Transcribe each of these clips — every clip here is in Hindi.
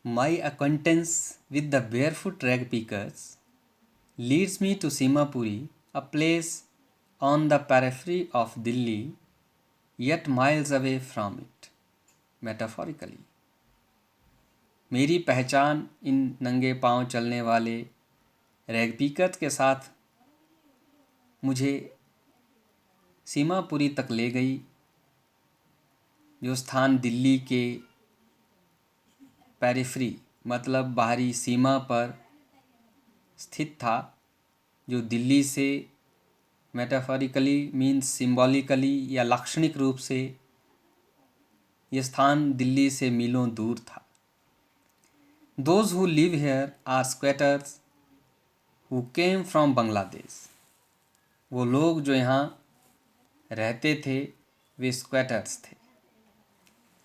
My acquaintance with the barefoot rag pickers leads me to Simapuri, a place on the periphery of Delhi, yet miles away from it, metaphorically. मेरी पहचान इन नंगे पांव चलने वाले रैग पिकर्स के साथ मुझे सीमापुरी तक ले गई, जो स्थान दिल्ली के पेरिफेरी मतलब बाहरी सीमा पर स्थित था, जो दिल्ली से मेटाफोरिकली मीन्स सिंबॉलिकली या लाक्षणिक रूप से यह स्थान दिल्ली से मीलों दूर था। Those who live here are squatters who came from Bangladesh. वो लोग जो यहाँ रहते थे वे स्क्वेटर्स थे।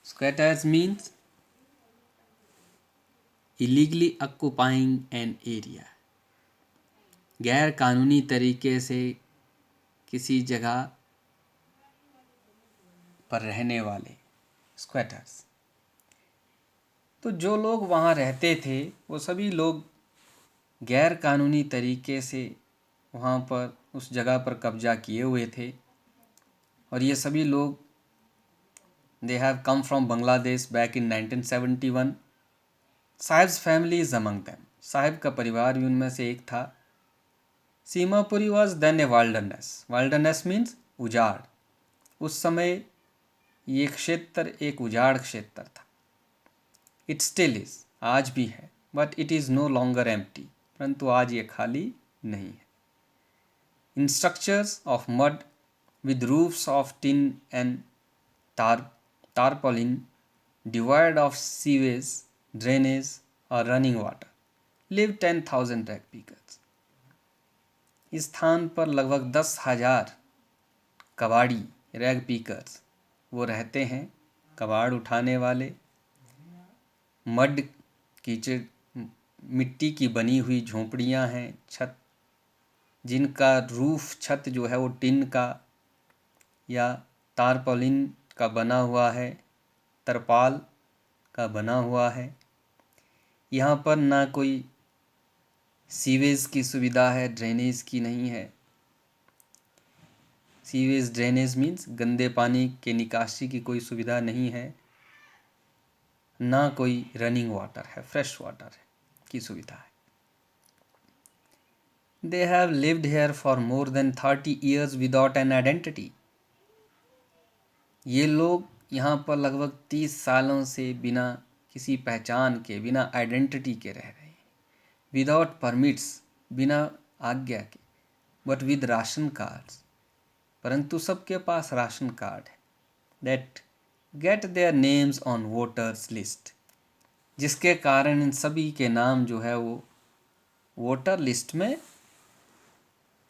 स्क्वेटर्स means illegally occupying an area, गैर कानूनी तरीके से किसी जगह पर रहने वाले स्क्वेटर्स। तो जो लोग वहाँ रहते थे वो सभी लोग गैर कानूनी तरीके से वहाँ पर उस जगह पर कब्जा किए हुए थे, और ये सभी लोग they have come from Bangladesh back in 1971। Sahib's family is among them, Sahib का परिवार भी उनमें से एक था। Seemapuri was then a wilderness, wilderness means उजाड़। उस समय ये क्षेत्र एक उजाड़ क्षेत्र था। इट स्टिल इज, आज भी है, but it is no longer empty, परंतु आज ये खाली नहीं है। In structures of mud with roofs of tin and tarpaulin, devoid of sewage, drainage or running water, live 10,000 rag pickers. इस स्थान पर लगभग 10,000 कबाड़ी रैग पीकर्स वो रहते हैं, कबाड़ उठाने वाले। मड कीचड़ मिट्टी की बनी हुई झोंपड़ियाँ हैं, छत जिनका रूफ छत जो है वो टिन का या तारपॉलिन का बना हुआ है, तरपाल का बना हुआ है। यहाँ पर ना कोई सीवेज की सुविधा है, ड्रेनेज की नहीं है। सीवेज ड्रेनेज मीन्स गंदे पानी के निकासी की कोई सुविधा नहीं है, ना कोई रनिंग वाटर है, फ्रेश वाटर है की सुविधा है। They have lived here for more than 30 years without an identity. ये लोग यहाँ पर लगभग 30 सालों से बिना किसी पहचान के, बिना आइडेंटिटी के रह रहे हैं। विदाउट परमिट्स, बिना आज्ञा के, बट विद राशन कार्ड्स, परंतु सबके पास राशन कार्ड है। That get their names on voters list, जिसके कारण इन सभी के नाम जो है वो वोटर लिस्ट में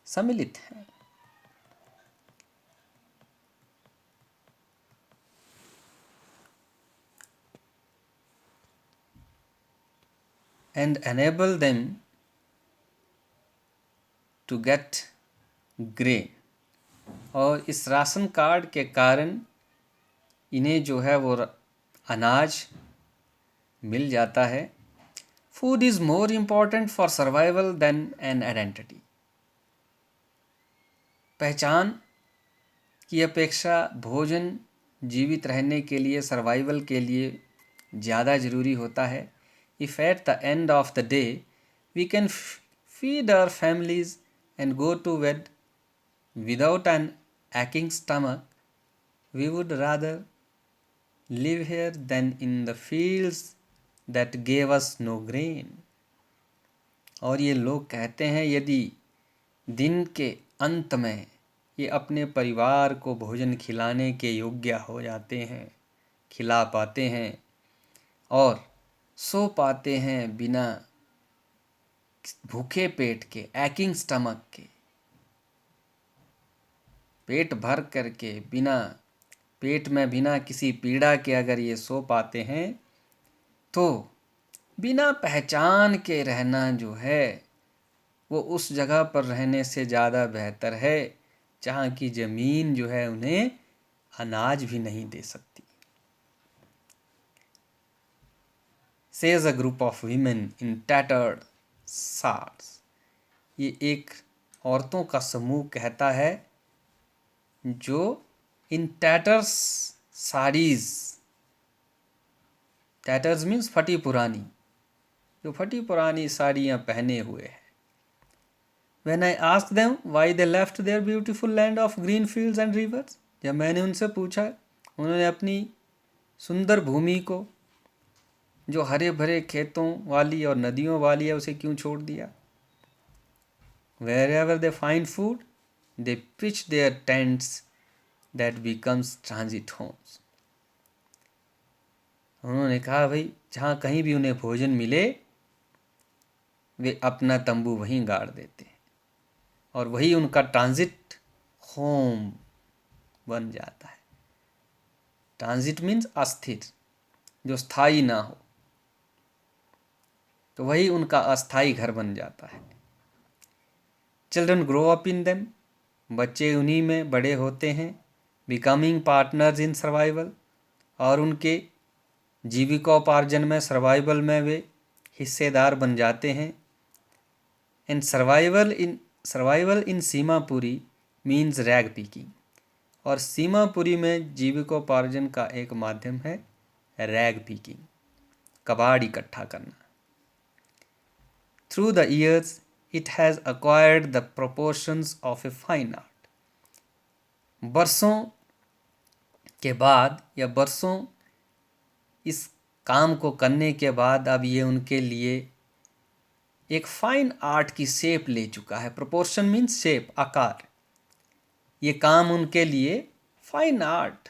सम्मिलित हैं। and enable them to get grain, और इस राशन कार्ड के कारण इन्हें जो है वो अनाज मिल जाता है। Food is more important for survival than an identity, पहचान की अपेक्षा भोजन जीवित रहने के लिए, सर्वाइवल के लिए ज़्यादा ज़रूरी होता है। If at the end of the day we can feed our families and go to bed without an aching stomach, we would rather live here than in the fields that gave us no grain. और ये लोग कहते हैं यदि दिन के अंत में ये अपने परिवार को भोजन खिलाने के योग्य हो जाते हैं, खिला पाते हैं और सो पाते हैं बिना भूखे पेट के, ऐकिंग स्टमक के, पेट भर करके, बिना पेट में बिना किसी पीड़ा के अगर ये सो पाते हैं, तो बिना पहचान के रहना जो है वो उस जगह पर रहने से ज़्यादा बेहतर है जहाँ की ज़मीन जो है उन्हें अनाज भी नहीं दे सकती। says a group of women in tattered sards. ये एक औरतों का समूह कहता है जो इन टैटर्स साड़ीज, टैटर्स मीन्स फटी पुरानी, जो फटी पुरानी साड़ियाँ पहने हुए हैं. When I asked them why they left their beautiful land of green fields and rivers, जब मैंने उनसे पूछा उन्होंने अपनी सुंदर भूमि को जो हरे भरे खेतों वाली और नदियों वाली है उसे क्यों छोड़ दिया. Wherever they find food, they pitch their tents that becomes transit homes. उन्होंने कहा भाई जहाँ कहीं भी उन्हें भोजन मिले वे अपना तंबू वहीं गाड़ देते हैं और वही उनका ट्रांजिट होम बन जाता है. ट्रांजिट मीन्स अस्थिर, जो स्थायी ना हो, तो वही उनका अस्थायी घर बन जाता है. Children grow up in them, बच्चे उन्हीं में बड़े होते हैं. बिकमिंग पार्टनर्स इन सर्वाइवल, और उनके जीविकोपार्जन में, सर्वाइवल में वे हिस्सेदार बन जाते हैं. And survival in Seemapuri means rag picking, और सीमापुरी में जीविकोपार्जन का एक माध्यम है रैग पिकिंग, कबाड़ इकट्ठा करना. Through the years it has acquired the proportions of a fine art. बरसों के बाद या बरसों इस काम को करने के बाद अब ये उनके लिए एक फाइन आर्ट की शेप ले चुका है. प्रोपोर्शन मीन्स शेप, आकार. ये काम उनके लिए फाइन आर्ट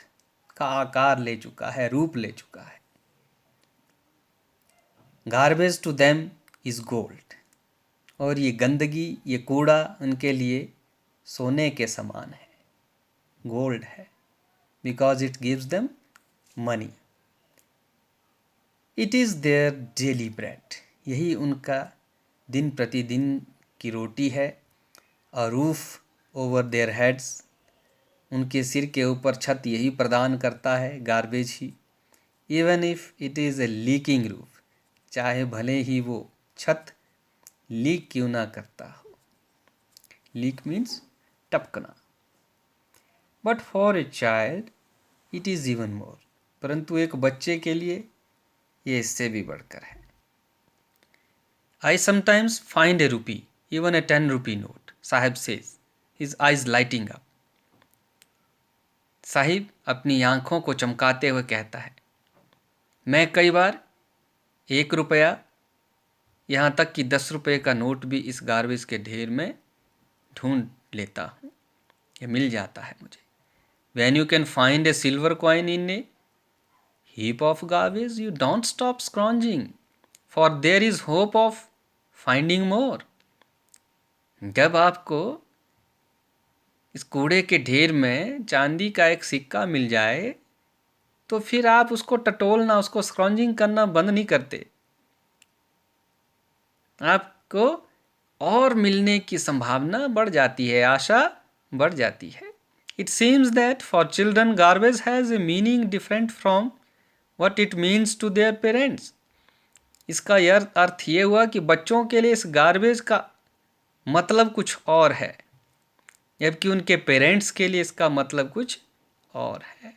का आकार ले चुका है, रूप ले चुका है. Garbage to them is gold, और ये गंदगी, ये कूड़ा उनके लिए सोने के समान है, गोल्ड है. Because it gives them money. It is their daily bread, यही उनका दिन प्रतिदिन की रोटी है. A roof over their heads, उनके सिर के ऊपर छत यही प्रदान करता है, garbage he. Even if it is a leaking roof, चाहे भले ही वो छत लीक क्यों ना करता हो. लीक मीन्स टपकना. But for a child it is even more, परंतु एक बच्चे के लिए ये इससे भी बढ़कर है. आई समटाइम्स फाइंड ए रूपी, even a 10 rupee note, Sahib says, his eyes lighting up. Sahib अपनी आंखों को चमकाते हुए कहता है, मैं कई बार 1 रुपया, यहाँ तक कि 10 रुपये का नोट भी इस गार्बेज के ढेर में ढूंढ लेता हूँ, ये मिल जाता है मुझे. When you can find a silver coin in a heap of garbage, you don't stop scrounging, for there is hope of finding more. जब आपको इस कूड़े के ढेर में चांदी का एक सिक्का मिल जाए तो फिर आप उसको टटोलना, उसको स्क्रॉन्जिंग करना बंद नहीं करते. आपको और मिलने की संभावना बढ़ जाती है, आशा बढ़ जाती है. It seems that for children garbage has a meaning different from what it means to their parents. इसका यह अर्थ ये हुआ कि बच्चों के लिए इस गार्बेज का मतलब कुछ और है, जबकि उनके पेरेंट्स के लिए इसका मतलब कुछ और है.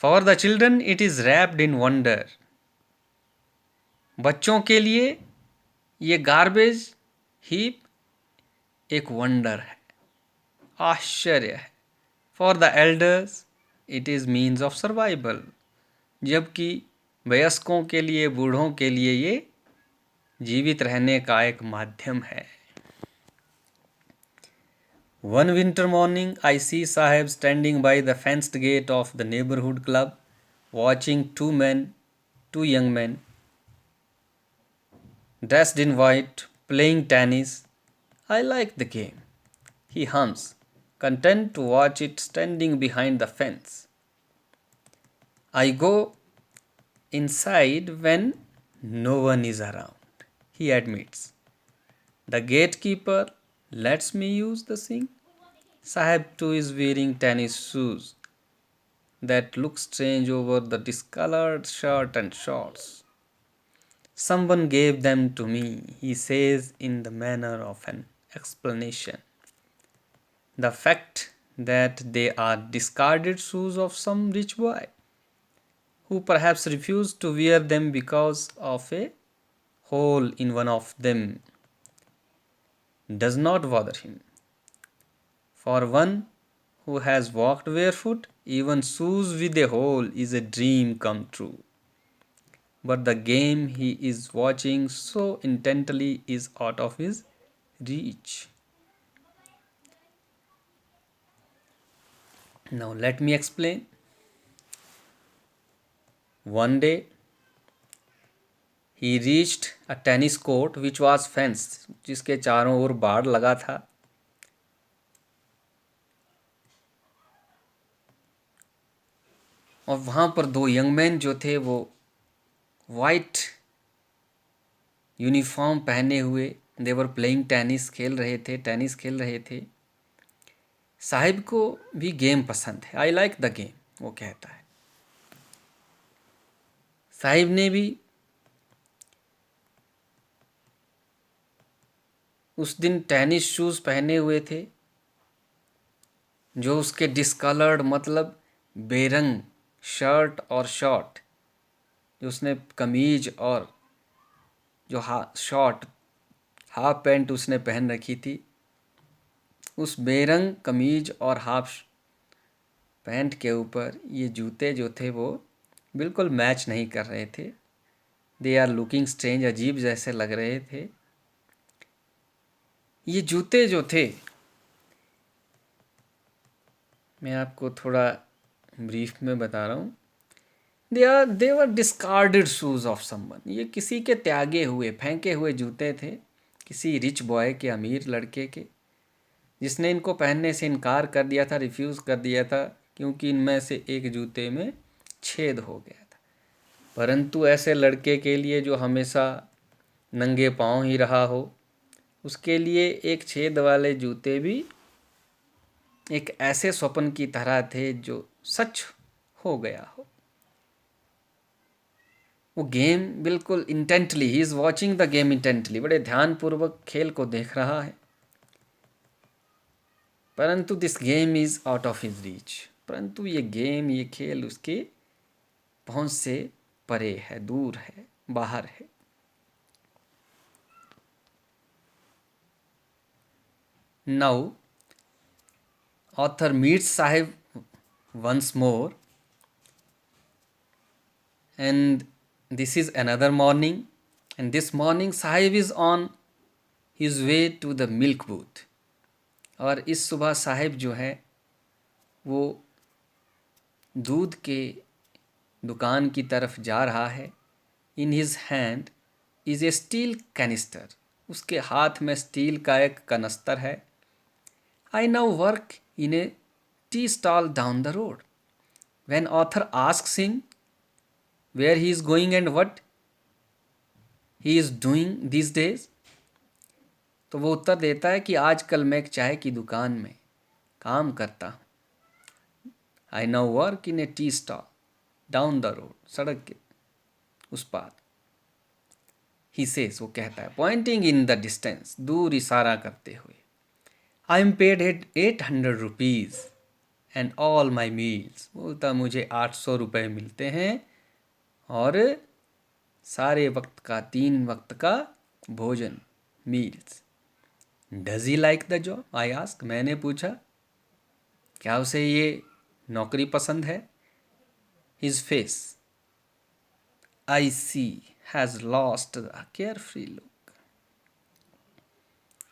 For the children it is wrapped in wonder. बच्चों के लिए ये गार्बेज हीप एक वंडर है, आश्चर्य है. For the elders it is means of survival, जबकि वयस्कों के लिए, बूढ़ों के लिए ये जीवित रहने का एक माध्यम है. One winter morning I see sahib standing by the fenced gate of the neighbourhood club watching two young men dressed in white playing tennis. I like the game, he hums, content to watch it standing behind the fence. I go inside when no one is around, he admits. The gatekeeper lets me use the sink. Sahib too is wearing tennis shoes that look strange over the discolored shirt and shorts. Someone gave them to me, he says in the manner of an explanation. The fact that they are discarded shoes of some rich boy who perhaps refused to wear them because of a hole in one of them does not bother him. For one who has walked barefoot, even shoes with a hole is a dream come true. But the game he is watching so intently is out of his reach. Now let me explain. One day he reached a tennis court which was fenced, जिसके चारों ओर बाड़ लगा था. और वहाँ पर दो यंग मैन जो थे वो वाइट यूनिफॉर्म पहने हुए देवर प्लेइंग टेनिस खेल रहे थे. साहिब को भी गेम पसंद है. आई लाइक द गेम, वो कहता है. साहिब ने भी उस दिन टेनिस शूज़ पहने हुए थे जो उसके डिस्कलर्ड मतलब बेरंग शर्ट और शॉर्ट, जो उसने कमीज और जो शॉर्ट हाफ पैंट उसने पहन रखी थी, उस बेरंग कमीज और हाफ पैंट के ऊपर ये जूते जो थे वो बिल्कुल मैच नहीं कर रहे थे. दे आर लुकिंग स्ट्रेंज, अजीब जैसे लग रहे थे. ये जूते जो थे, मैं आपको थोड़ा ब्रीफ में बता रहा हूँ. दे वर डिस्कार्डेड शूज़ ऑफ समवन. ये किसी के त्यागे हुए, फेंके हुए जूते थे, किसी रिच बॉय के, अमीर लड़के के, जिसने इनको पहनने से इनकार कर दिया था, रिफ्यूज़ कर दिया था, क्योंकि इनमें से एक जूते में छेद हो गया था. परंतु ऐसे लड़के के लिए जो हमेशा नंगे पाँव ही रहा हो, उसके लिए एक छेद वाले जूते भी एक ऐसे स्वप्न की तरह थे जो सच हो गया हो. वो गेम बिल्कुल intently, he is watching the game intently, बड़े ध्यानपूर्वक खेल को देख रहा है. परंतु this game is out of his reach. परंतु ये गेम, ये खेल उसके पहुंच से परे है, दूर है, बाहर है. Now author meets Sahib once more, and this is another morning, and this morning Sahib is on his way to the milk booth. और इस सुबह साहिब जो है वो दूध के दुकान की तरफ जा रहा है. In his hand is a steel canister. उसके हाथ में स्टील का एक कनस्तर है. I now work in a tea stall down the road. When author asks him where he is going and what he is doing these days, तो वो उत्तर देता है कि आजकल मैं एक चाय की दुकान में काम करता हूँ. I now work in a tea stall down the road. सड़क के उस पार. He says, वो कहता है, pointing in the distance, दूर इशारा करते हुए. I am paid 800 rupees and all my meals. बोलता मुझे 800 रुपये मिलते हैं और सारे वक्त का, 3 वक्त का भोजन, meals. Does he like the job? I ask. मैंने पूछा क्या उसे ये नौकरी पसंद है. His face, I see, has lost the carefree look.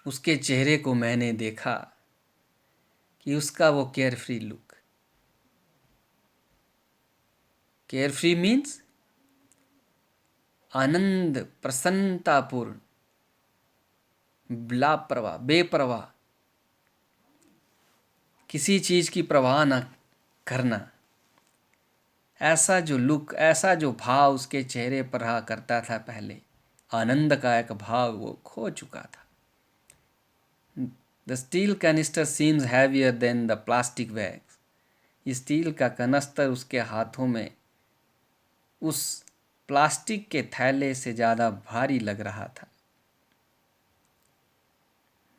उसके चेहरे को मैंने देखा कि उसका वो केयरफ्री लुक. केयरफ्री मीन्स आनंद, प्रसन्नतापूर्ण, लापरवाह, बेपरवाह, किसी चीज़ की परवाह न करना. ऐसा जो लुक, ऐसा जो भाव उसके चेहरे पर रहा करता था पहले, आनंद का एक भाव वो खो चुका था. The steel canister seems heavier than the plastic bags. Steel का कनस्तर उसके हाथों में उस प्लास्टिक के थैले से ज़्यादा भारी लग रहा था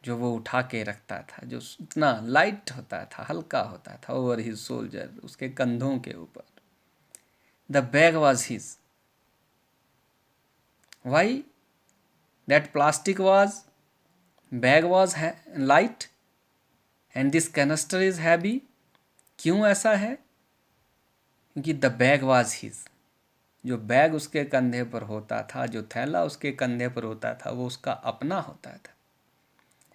जो वो उठा के रखता था, जो इतना लाइट होता था, हल्का होता था, ओवर हिज शोल्डर, उसके कंधों के ऊपर। The bag was his. Why? That plastic was, bag was light and this canister is heavy. क्यों ऐसा है? क्योंकि द बैग वॉज हिज। जो बैग उसके कंधे पर होता था, जो थैला उसके कंधे पर होता था, वो उसका अपना होता था।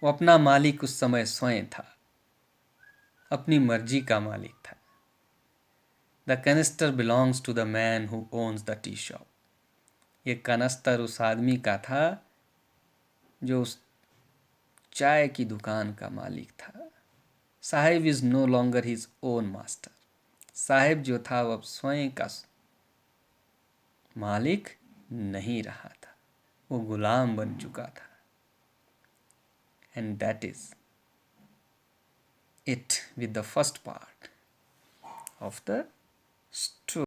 वो अपना मालिक उस समय स्वयं था, अपनी मर्जी का मालिक था। The canister belongs to the man who owns the tea shop. ये कनस्तर उस आदमी का था जो उस चाय की दुकान का मालिक था। Sahib is no longer his own master. साहिब जो था वह स्वयं का मालिक नहीं रहा था, वो गुलाम बन चुका था। And that is it with the first part of the story.